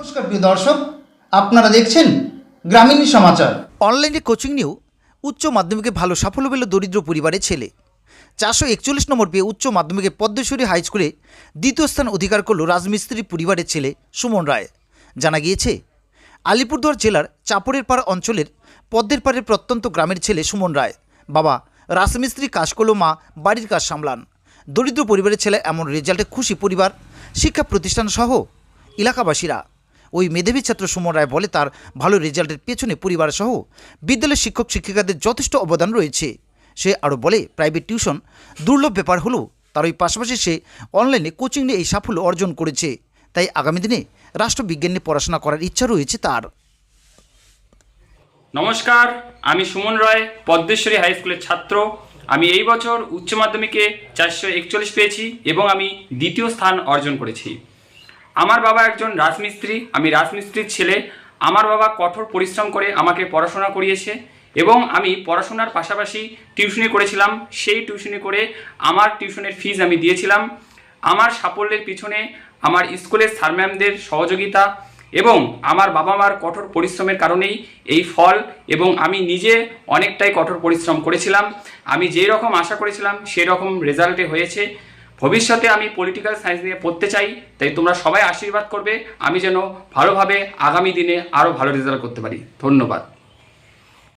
নমস্কার প্রিয় দর্শক, আপনারা দেখছেন গ্রামীণ সমাচার। অনলাইনে কোচিং নিয়েও উচ্চ মাধ্যমিকে ভালো সাফল্য পেল দরিদ্র পরিবারের ছেলে। 441 নম্বর পেয়ে উচ্চ মাধ্যমিকে পদ্মেশ্বরী হাই স্কুলে দ্বিতীয় স্থান অধিকার করল রাজমিস্ত্রি পরিবারের ছেলে সুমন রায়। জানা গিয়েছে, আলিপুরদুয়ার জেলার চাপড়ের পাড় অঞ্চলের পদ্মের পাড়ের প্রত্যন্ত গ্রামের ছেলে সুমন রায়। বাবা রাজমিস্ত্রি কাজ করলেও মা বাড়ির কাজ সামলান। দরিদ্র পরিবারের ছেলে এমন রেজাল্টে খুশি পরিবার, শিক্ষা প্রতিষ্ঠান সহ এলাকাবাসীরা। ওই মেধাবী ছাত্র সুমন রায় বলে, তার ভালো রেজাল্টের পেছনে পরিবার সহ বিদ্যালয়ের শিক্ষক শিক্ষিকাদের যথেষ্ট অবদান রয়েছে। সে আরও বলে, প্রাইভেট টিউশন দুর্লভ ব্যাপার হলেও তার ওই পাশাপাশি সে অনলাইনে কোচিং নিয়ে এই সাফল্য অর্জন করেছে। তাই আগামী দিনে রাষ্ট্রবিজ্ঞান নিয়ে পড়াশোনা করার ইচ্ছা রয়েছে তার। নমস্কার, আমি সুমন রায়, পদ্মেশ্বরী হাই স্কুলের ছাত্র। আমি এই বছর উচ্চ মাধ্যমিকে 441 পেয়েছি এবং আমি দ্বিতীয় স্থান অর্জন করেছি। আমার বাবা একজন রাজমিস্ত্রি, আমি রাজমিস্ত্রির ছেলে। আমার বাবা কঠোর পরিশ্রম করে আমাকে পড়াশোনা করিয়েছে এবং আমি পড়াশোনার পাশাপাশি টিউশনি করেছিলাম। সেই টিউশনি করে আমার টিউশনের ফিজ আমি দিয়েছিলাম। আমার সাফল্যের পিছনে আমার স্কুলের স্যার ম্যামদের সহযোগিতা এবং আমার বাবা মার কঠোর পরিশ্রমের কারণেই এই ফল, এবং আমি নিজে অনেকটাই কঠোর পরিশ্রম করেছিলাম। আমি যেই রকম আশা করেছিলাম সেই রকম রেজাল্টে হয়েছে। ভবিষ্যতে আমি পলিটিক্যাল সায়েন্স নিয়ে পড়তে চাই, তাই তোমরা সবাই আশীর্বাদ করবে আমি যেন ভালোভাবে আগামী দিনে আরও ভালো রেজাল্ট করতে পারি। ধন্যবাদ।